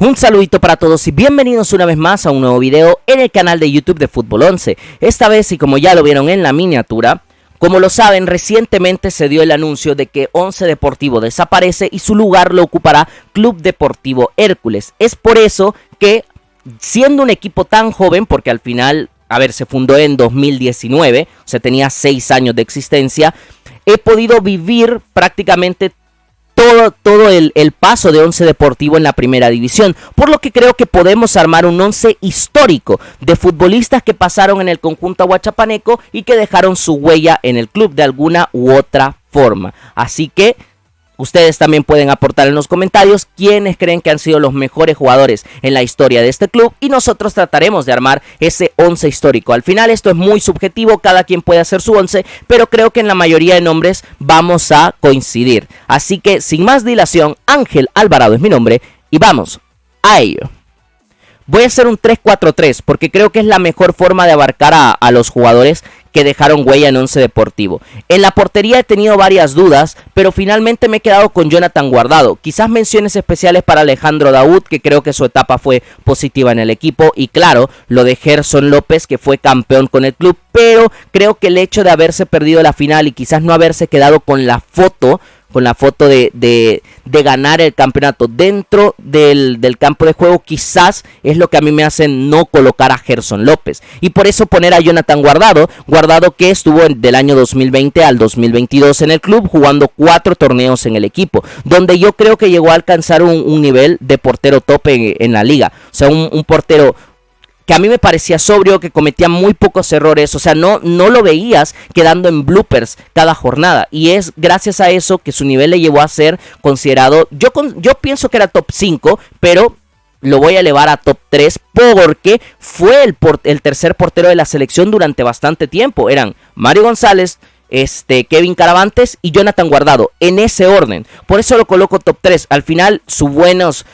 Un saludito para todos y bienvenidos una vez más a un nuevo video en el canal de YouTube de Fútbol 11. Esta vez, y como ya lo vieron en la miniatura, como lo saben, recientemente se dio el anuncio de que Once Deportivo desaparece y su lugar lo ocupará Club Deportivo Hércules. Es por eso que, siendo un equipo tan joven, porque al final, se fundó en 2019, o sea, tenía 6 años de existencia, he podido vivir prácticamente todo el paso de Once Deportivo en la primera división, por lo que creo que podemos armar un once histórico de futbolistas que pasaron en el conjunto aguachapaneco y que dejaron su huella en el club de alguna u otra forma. Así que ustedes también pueden aportar en los comentarios quiénes creen que han sido los mejores jugadores en la historia de este club y nosotros trataremos de armar ese once histórico. Al final esto es muy subjetivo, cada quien puede hacer su once, pero creo que en la mayoría de nombres vamos a coincidir. Así que sin más dilación, Ángel Alvarado es mi nombre y vamos a ello. Voy a hacer un 3-4-3 porque creo que es la mejor forma de abarcar a los jugadores que dejaron huella en Once Deportivo. En la portería he tenido varias dudas, pero finalmente me he quedado con Jonathan Guardado. Quizás menciones especiales para Alejandro Daud, que creo que su etapa fue positiva en el equipo, y claro, lo de Gerson López, que fue campeón con el club, pero creo que el hecho de haberse perdido la final y quizás no haberse quedado con la foto de ganar el campeonato dentro del campo de juego, quizás es lo que a mí me hace no colocar a Gerson López, y por eso poner a Jonathan Guardado que estuvo del año 2020 al 2022 en el club, jugando 4 torneos en el equipo, donde yo creo que llegó a alcanzar un nivel de portero tope en la liga, o sea, un portero que a mí me parecía sobrio, que cometía muy pocos errores, o sea, no lo veías quedando en bloopers cada jornada, y es gracias a eso que su nivel le llevó a ser considerado, yo pienso que era top 5, pero lo voy a elevar a top 3 porque fue el tercer portero de la selección durante bastante tiempo. Eran Mario González, Kevin Caravantes y Jonathan Guardado, en ese orden. Por eso lo coloco top 3. Al final sus buenas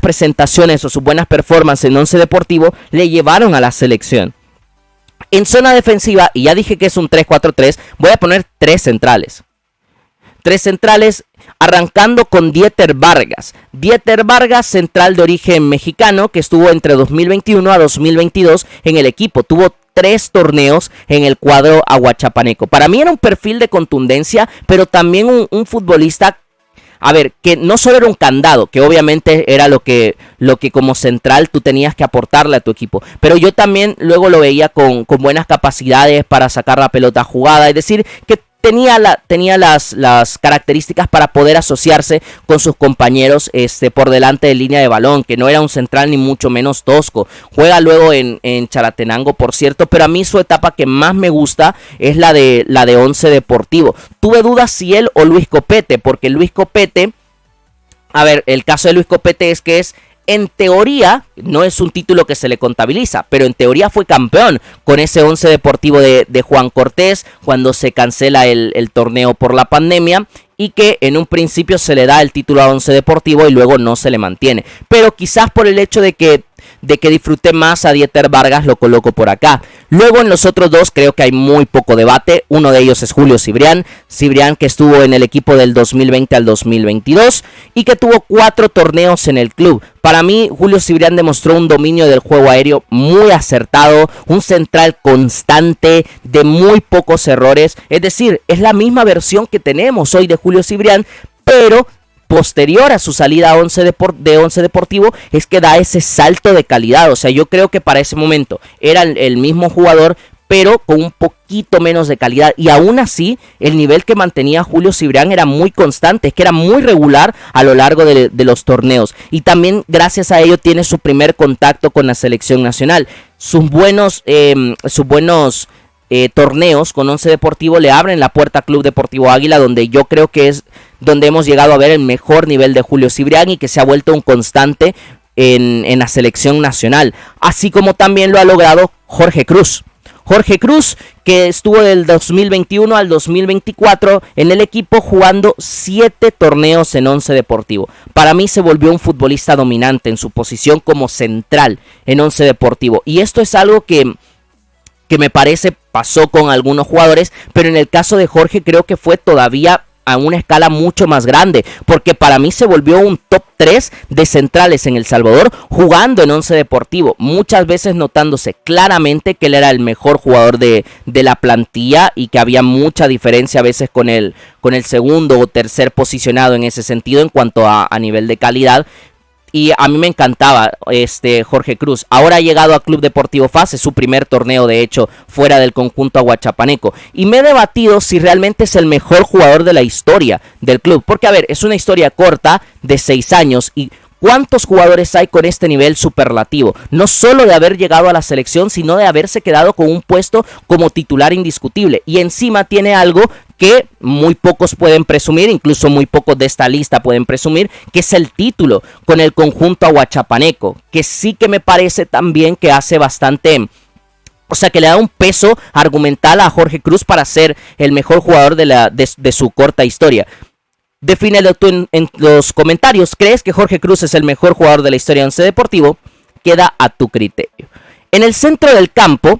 presentaciones o sus buenas performances en Once Deportivo le llevaron a la selección. En zona defensiva, y ya dije que es un 3-4-3, voy a poner 3 centrales. 3 centrales, arrancando con Dieter Vargas. Dieter Vargas, central de origen mexicano, que estuvo entre 2021 a 2022 en el equipo. Tuvo 3 torneos en el cuadro aguachapaneco. Para mí era un perfil de contundencia, pero también un futbolista, que no solo era un candado, que obviamente era lo que como central tú tenías que aportarle a tu equipo, pero yo también luego lo veía con buenas capacidades para sacar la pelota jugada, es decir, que tenía las características para poder asociarse con sus compañeros por delante de línea de balón, que no era un central ni mucho menos tosco. Juega luego en Chalatenango, por cierto, pero a mí su etapa que más me gusta es la de Once Deportivo. Tuve dudas si él o Luis Copete, porque Luis Copete, el caso de Luis Copete es que en teoría, no es un título que se le contabiliza, pero en teoría fue campeón con ese Once Deportivo de Juan Cortés cuando se cancela el torneo por la pandemia, y que en un principio se le da el título a Once Deportivo y luego no se le mantiene. Pero quizás por el hecho de que disfruté más a Dieter Vargas, lo coloco por acá. Luego en los otros dos creo que hay muy poco debate. Uno de ellos es Julio Cibrián, que estuvo en el equipo del 2020 al 2022 y que tuvo 4 torneos en el club. Para mí, Julio Cibrián demostró un dominio del juego aéreo muy acertado, un central constante, de muy pocos errores. Es decir, es la misma versión que tenemos hoy de Julio Cibrián, pero posterior a su salida a Once Deportivo es que da ese salto de calidad. O sea, yo creo que para ese momento era el mismo jugador, pero con un poquito menos de calidad, y aún así el nivel que mantenía Julio Cibrián era muy constante, es que era muy regular a lo largo de los torneos, y también gracias a ello tiene su primer contacto con la selección nacional. Sus buenos torneos con Once Deportivo le abren la puerta a Club Deportivo Águila, donde yo creo que es donde hemos llegado a ver el mejor nivel de Julio Cibrián y que se ha vuelto un constante en la selección nacional, así como también lo ha logrado Jorge Cruz, que estuvo del 2021 al 2024 en el equipo jugando 7 torneos en Once Deportivo. Para mí se volvió un futbolista dominante en su posición como central en Once Deportivo, y esto es algo que me parece pasó con algunos jugadores, pero en el caso de Jorge creo que fue todavía a una escala mucho más grande, porque para mí se volvió un top 3 de centrales en El Salvador, jugando en Once Deportivo, muchas veces notándose claramente que él era el mejor jugador de la plantilla y que había mucha diferencia a veces con el segundo o tercer posicionado en ese sentido en cuanto a nivel de calidad. Y a mí me encantaba Jorge Cruz. Ahora ha llegado a Club Deportivo FAS, es su primer torneo de hecho fuera del conjunto aguachapaneco. Y me he debatido si realmente es el mejor jugador de la historia del club. Porque a ver, es una historia corta de 6 años y ¿cuántos jugadores hay con este nivel superlativo? No solo de haber llegado a la selección, sino de haberse quedado con un puesto como titular indiscutible. Y encima tiene algo que muy pocos pueden presumir, incluso muy pocos de esta lista pueden presumir, que es el título con el conjunto aguachapaneco, que sí que me parece también que hace bastante... O sea, que le da un peso argumental a Jorge Cruz para ser el mejor jugador de su corta historia. Defínelo tú en los comentarios. ¿Crees que Jorge Cruz es el mejor jugador de la historia de Once Deportivo? Queda a tu criterio. En el centro del campo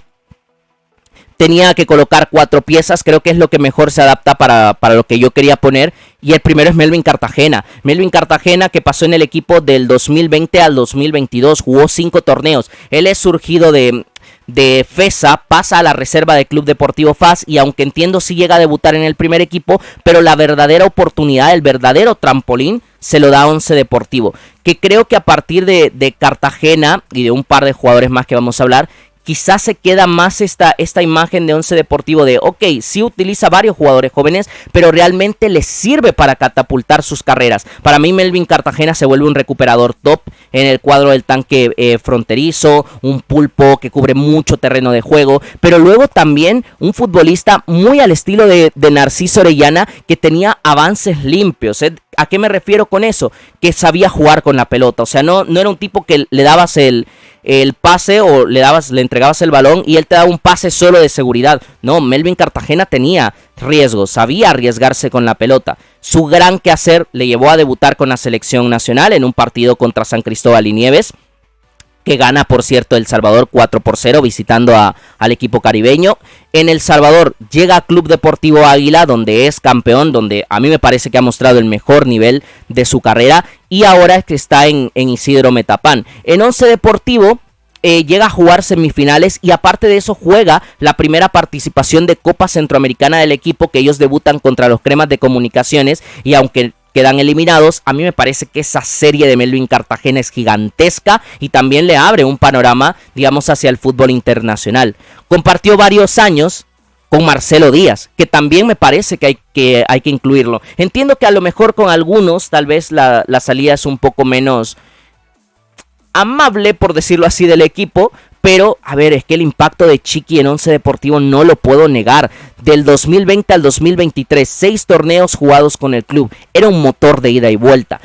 tenía que colocar 4 piezas, creo que es lo que mejor se adapta para lo que yo quería poner. Y el primero es Melvin Cartagena. Melvin Cartagena, que pasó en el equipo del 2020 al 2022, jugó 5 torneos. Él es surgido de FESA, pasa a la reserva de Club Deportivo FAS y aunque entiendo si llega a debutar en el primer equipo, pero la verdadera oportunidad, el verdadero trampolín se lo da Once Deportivo, que creo que a partir de Cartagena y de un par de jugadores más que vamos a hablar, quizás se queda más esta imagen de Once Deportivo de, ok, sí utiliza varios jugadores jóvenes, pero realmente les sirve para catapultar sus carreras. Para mí Melvin Cartagena se vuelve un recuperador top en el cuadro del tanque fronterizo, un pulpo que cubre mucho terreno de juego, pero luego también un futbolista muy al estilo de Narciso Orellana, que tenía avances limpios. ¿A qué me refiero con eso? Que sabía jugar con la pelota, o sea, no era un tipo que le dabas el pase o le entregabas el balón y él te daba un pase solo de seguridad. No, Melvin Cartagena tenía riesgos, sabía arriesgarse con la pelota. Su gran quehacer le llevó a debutar con la selección nacional en un partido contra San Cristóbal y Nieves, que gana, por cierto, El Salvador 4-0 visitando al equipo caribeño. En El Salvador llega a Club Deportivo Águila, donde es campeón, donde a mí me parece que ha mostrado el mejor nivel de su carrera, y ahora es que está en Isidro Metapán. En Once Deportivo llega a jugar semifinales y aparte de eso juega la primera participación de Copa Centroamericana del equipo, que ellos debutan contra los Cremas de Comunicaciones, y aunque quedan eliminados, a mí me parece que esa serie de Melvin Cartagena es gigantesca y también le abre un panorama, digamos, hacia el fútbol internacional. Compartió varios años con Marcelo Díaz, que también me parece que hay que incluirlo. Entiendo que a lo mejor con algunos tal vez la salida es un poco menos amable, por decirlo así, del equipo, pero a ver, es que el impacto de Chiqui en Once Deportivo no lo puedo negar. Del 2020 al 2023, 6 torneos jugados con el club, era un motor de ida y vuelta.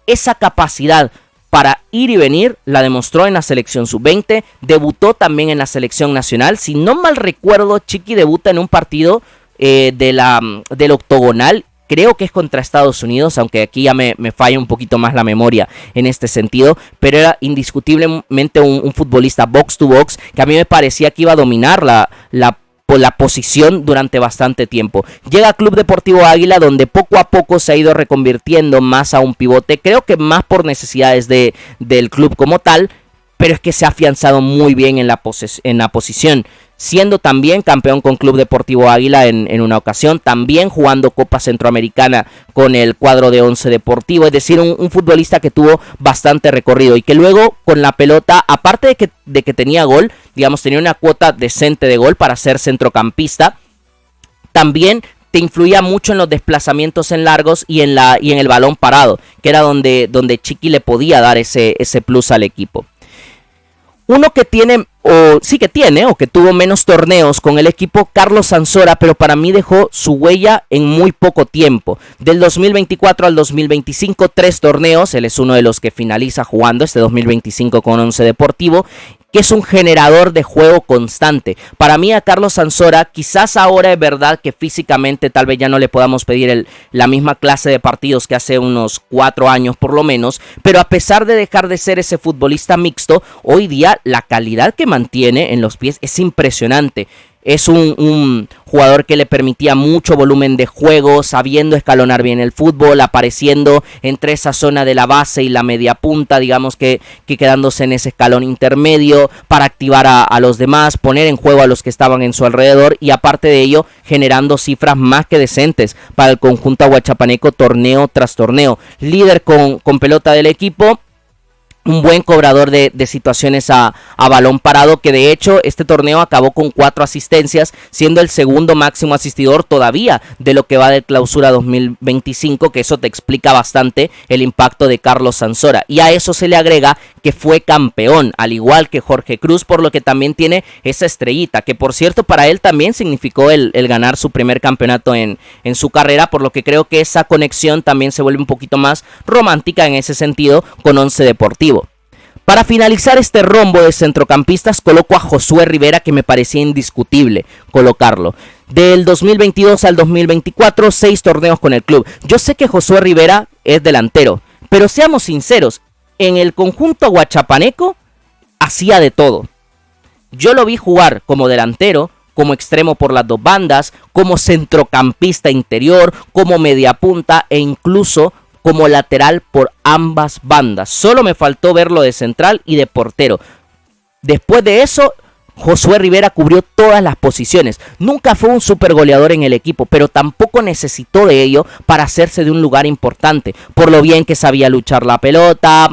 Esa capacidad para ir y venir la demostró en la selección sub-20, debutó también en la selección nacional. Si no mal recuerdo, Chiqui debuta en un partido del octogonal. Creo que es contra Estados Unidos, aunque aquí ya me falla un poquito más la memoria en este sentido, pero era indiscutiblemente un futbolista box to box que a mí me parecía que iba a dominar la posición durante bastante tiempo. Llega a Club Deportivo Águila, donde poco a poco se ha ido reconvirtiendo más a un pivote, creo que más por necesidades del club como tal, pero es que se ha afianzado muy bien en la posición, siendo también campeón con Club Deportivo Águila en una ocasión, también jugando Copa Centroamericana con el cuadro de Once Deportivo, es decir, un futbolista que tuvo bastante recorrido y que luego con la pelota, aparte de que tenía gol, digamos, tenía una cuota decente de gol para ser centrocampista, también te influía mucho en los desplazamientos en largos y en el balón parado, que era donde Chiqui le podía dar ese plus al equipo. Uno que tiene, o que tuvo menos torneos con el equipo, Carlos Sansora, pero para mí dejó su huella en muy poco tiempo. Del 2024 al 2025, 3 torneos, él es uno de los que finaliza jugando este 2025 con Once Deportivo, que es un generador de juego constante. Para mí a Carlos Sansora, quizás ahora es verdad que físicamente tal vez ya no le podamos pedir la misma clase de partidos que hace unos 4 años por lo menos, pero a pesar de dejar de ser ese futbolista mixto, hoy día la calidad que mantiene en los pies es impresionante. es un jugador que le permitía mucho volumen de juego, sabiendo escalonar bien el fútbol, apareciendo entre esa zona de la base y la media punta, digamos que quedándose en ese escalón intermedio para activar a los demás, poner en juego a los que estaban en su alrededor y aparte de ello generando cifras más que decentes para el conjunto aguachapaneco torneo tras torneo. Líder con pelota del equipo, un buen cobrador de situaciones a balón parado, que de hecho este torneo acabó con 4 asistencias, siendo el segundo máximo asistidor todavía de lo que va de clausura 2025, que eso te explica bastante el impacto de Carlos Sansora. Y a eso se le agrega que fue campeón, al igual que Jorge Cruz, por lo que también tiene esa estrellita, que por cierto para él también significó el ganar su primer campeonato en su carrera, por lo que creo que esa conexión también se vuelve un poquito más romántica en ese sentido con Once Deportivo. Para finalizar este rombo de centrocampistas coloco a Josué Rivera, que me parecía indiscutible colocarlo. Del 2022 al 2024, 6 torneos con el club. Yo sé que Josué Rivera es delantero, pero seamos sinceros, en el conjunto aguachapaneco hacía de todo. Yo lo vi jugar como delantero, como extremo por las dos bandas, como centrocampista interior, como mediapunta e incluso como lateral por ambas bandas. Solo me faltó verlo de central y de portero. Después de eso, Josué Rivera cubrió todas las posiciones. Nunca fue un super goleador en el equipo, pero tampoco necesitó de ello para hacerse de un lugar importante. Por lo bien que sabía luchar la pelota,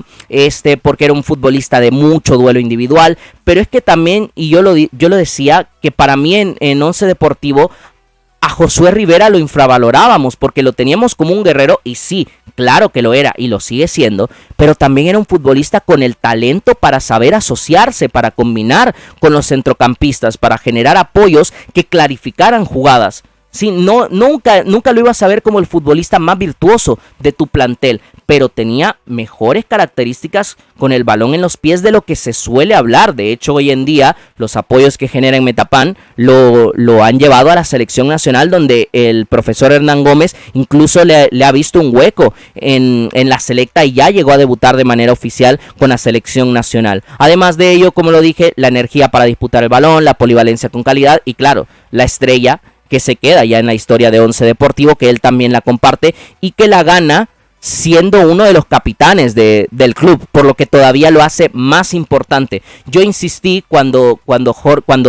porque era un futbolista de mucho duelo individual. Pero es que también, y yo lo decía, que para mí en Once Deportivo a Josué Rivera lo infravalorábamos porque lo teníamos como un guerrero, y sí, claro que lo era y lo sigue siendo, pero también era un futbolista con el talento para saber asociarse, para combinar con los centrocampistas, para generar apoyos que clarificaran jugadas. Sí, nunca lo ibas a ver como el futbolista más virtuoso de tu plantel, pero tenía mejores características con el balón en los pies de lo que se suele hablar. De hecho, hoy en día los apoyos que genera en Metapan lo han llevado a la selección nacional, donde el profesor Hernán Gómez incluso le ha visto un hueco en la selecta y ya llegó a debutar de manera oficial con la selección nacional. Además de ello, como lo dije, la energía para disputar el balón, la polivalencia con calidad y claro, la estrella que se queda ya en la historia de Once Deportivo, que él también la comparte y que la gana siendo uno de los capitanes del club, por lo que todavía lo hace más importante. Yo insistí cuando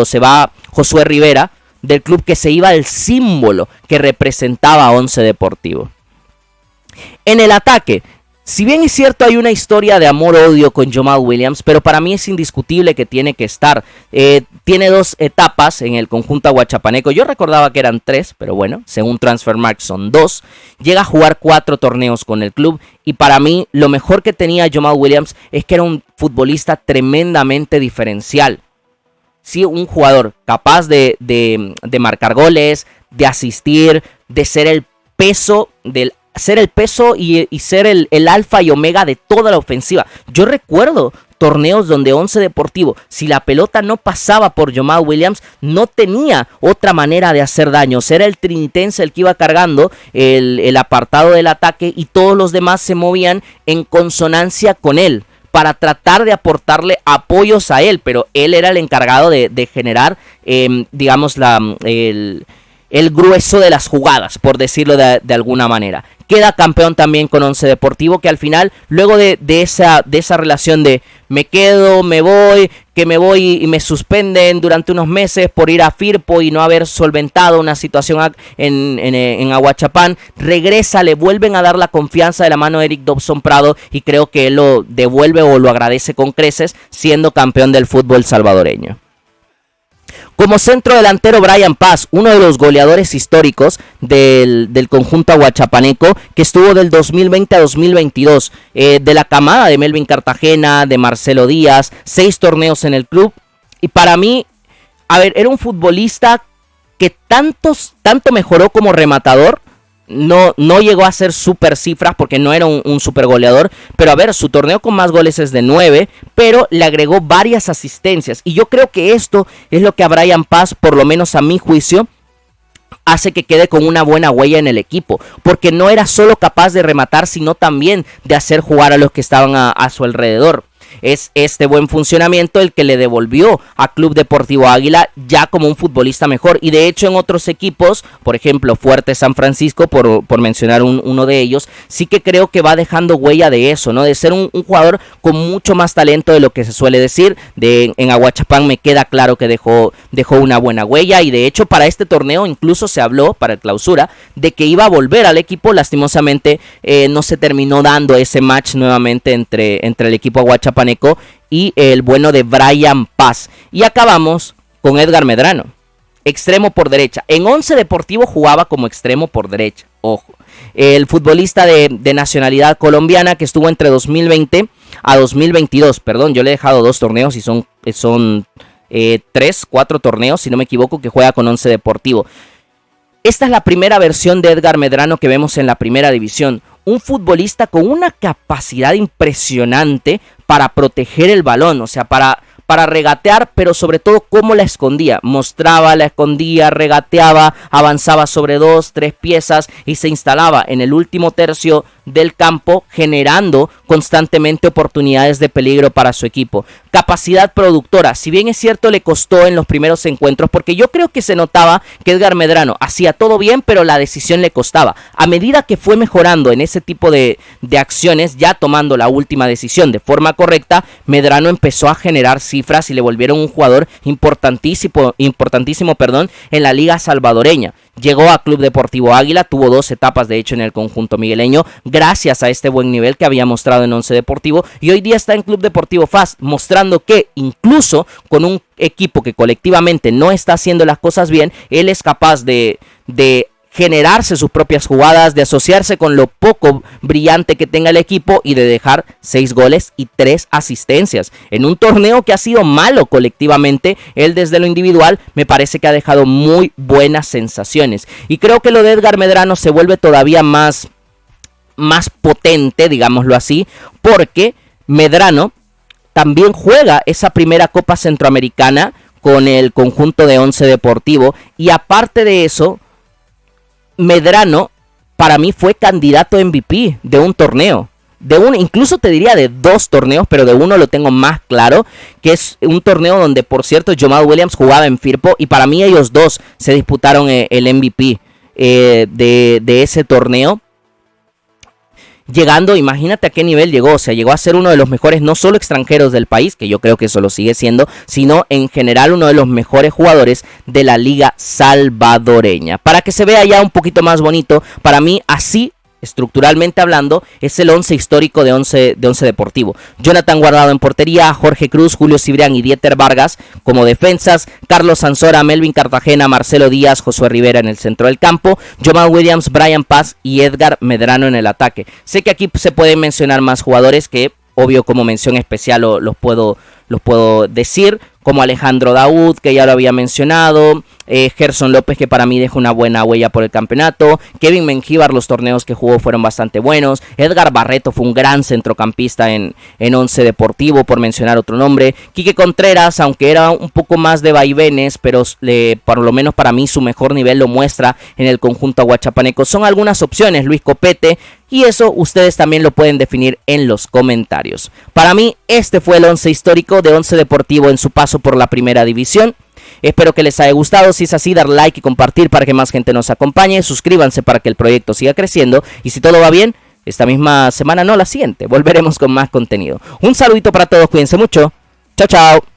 se va Josué Rivera del club, que se iba el símbolo que representaba a Once Deportivo. En el ataque, si bien es cierto hay una historia de amor-odio con Jamal Williams, pero para mí es indiscutible que tiene que estar. Tiene 2 etapas en el conjunto aguachapaneco. Yo recordaba que eran 3, pero bueno, según Transfermarkt son 2. Llega a jugar 4 torneos con el club y para mí lo mejor que tenía Jamal Williams es que era un futbolista tremendamente diferencial. Sí, un jugador capaz de marcar goles, de asistir, de ser el peso y ser el alfa y omega de toda la ofensiva. Yo recuerdo torneos donde Once Deportivo, si la pelota no pasaba por Jamal Williams, no tenía otra manera de hacer daño. Era el trinitense el que iba cargando el apartado del ataque y todos los demás se movían en consonancia con él para tratar de aportarle apoyos a él, pero él era el encargado de generar, digamos, el grueso de las jugadas, por decirlo de alguna manera. Queda campeón también con Once Deportivo, que al final, luego de esa relación de me quedo, me voy y me suspenden durante unos meses por ir a Firpo y no haber solventado una situación en Aguachapán, regresa, le vuelven a dar la confianza de la mano de Eric Dobson Prado y creo que él lo devuelve o lo agradece con creces, siendo campeón del fútbol salvadoreño. Como centro delantero, Brian Paz, uno de los goleadores históricos del conjunto aguachapaneco, que estuvo del 2020 a 2022, de la camada de Melvin Cartagena, de Marcelo Díaz, 6 torneos en el club. Y para mí, era un futbolista que tanto mejoró como rematador. No llegó a ser super cifras porque no era un super goleador, pero su torneo con más goles es de 9, pero le agregó varias asistencias y yo creo que esto es lo que a Brian Paz, por lo menos a mi juicio, hace que quede con una buena huella en el equipo, porque no era solo capaz de rematar, sino también de hacer jugar a los que estaban a su alrededor. es este buen funcionamiento el que le devolvió a Club Deportivo Águila ya como un futbolista mejor. Y de hecho en otros equipos, por ejemplo Fuerte San Francisco, por mencionar uno de ellos, sí que creo que va dejando huella de eso, ¿no? De ser un jugador con mucho más talento de lo que se suele decir. En Aguachapán me queda claro que dejó una buena huella, y de hecho para este torneo incluso se habló, para el clausura, de que iba a volver al equipo. Lastimosamente no se terminó dando ese match nuevamente entre el equipo aguachapaneco y el bueno de Brian Paz. Y acabamos con Edgar Medrano, extremo por derecha. En Once Deportivo jugaba como extremo por derecha, ojo. El futbolista de nacionalidad colombiana que estuvo entre 2020 a 2022, perdón, yo le he dejado 2 torneos y son 4 torneos, si no me equivoco, que juega con Once Deportivo. Esta es la primera versión de Edgar Medrano que vemos en la primera división. Un futbolista con una capacidad impresionante para proteger el balón, o sea, para regatear, pero sobre todo cómo la escondía. Mostraba, la escondía, regateaba, avanzaba sobre 2, 3 piezas y se instalaba en el último tercio del campo, generando constantemente oportunidades de peligro para su equipo. Capacidad productora, si bien es cierto le costó en los primeros encuentros, porque yo creo que se notaba que Edgar Medrano hacía todo bien, pero la decisión le costaba. A medida que fue mejorando en ese tipo de acciones, ya tomando la última decisión de forma correcta, Medrano empezó a generar cifras y le volvieron un jugador importantísimo, en la liga salvadoreña. Llegó a Club Deportivo Águila, tuvo 2 etapas de hecho en el conjunto migueleño, gracias a este buen nivel que había mostrado en Once Deportivo, y hoy día está en Club Deportivo FAS, mostrando que incluso con un equipo que colectivamente no está haciendo las cosas bien, él es capaz de generarse sus propias jugadas, de asociarse con lo poco brillante que tenga el equipo y de dejar 6 goles y 3 asistencias. En un torneo que ha sido malo colectivamente, él desde lo individual me parece que ha dejado muy buenas sensaciones. Y creo que lo de Edgar Medrano se vuelve todavía más potente, digámoslo así, porque Medrano también juega esa primera Copa Centroamericana con el conjunto de Once Deportivo, y aparte de eso, Medrano para mí fue candidato MVP de un torneo, incluso te diría de 2 torneos, pero de uno lo tengo más claro, que es un torneo donde por cierto Jamal Williams jugaba en Firpo, y para mí ellos dos se disputaron el MVP de ese torneo. Llegando, imagínate a qué nivel llegó, o sea, llegó a ser uno de los mejores, no solo extranjeros del país, que yo creo que eso lo sigue siendo, sino en general uno de los mejores jugadores de la liga salvadoreña. Para que se vea ya un poquito más bonito, para mí así, estructuralmente hablando, es el 11 histórico de Once Deportivo. Jonathan Guardado en portería, Jorge Cruz, Julio Cibrián y Dieter Vargas como defensas, Carlos Sansora, Melvin Cartagena, Marcelo Díaz, Josué Rivera en el centro del campo, Jamal Williams, Brian Paz y Edgar Medrano en el ataque. Sé que aquí se pueden mencionar más jugadores que, obvio, como mención especial los puedo decir, como Alejandro Daud, que ya lo había mencionado, Gerson López, que para mí deja una buena huella por el campeonato, Kevin Mengíbar, los torneos que jugó fueron bastante buenos, Edgar Barreto fue un gran centrocampista en Once Deportivo, por mencionar otro nombre, Quique Contreras, aunque era un poco más de vaivenes, pero por lo menos para mí su mejor nivel lo muestra en el conjunto aguachapaneco. Son algunas opciones, Luis Copete, y eso ustedes también lo pueden definir en los comentarios. Para mí este fue el 11 histórico de Once Deportivo en su paso por la primera división. Espero que les haya gustado. Si es así, dar like y compartir para que más gente nos acompañe. Suscríbanse para que el proyecto siga creciendo. Y si todo va bien, esta misma semana, no la siguiente, volveremos con más contenido. Un saludito para todos, cuídense mucho. Chao, chao.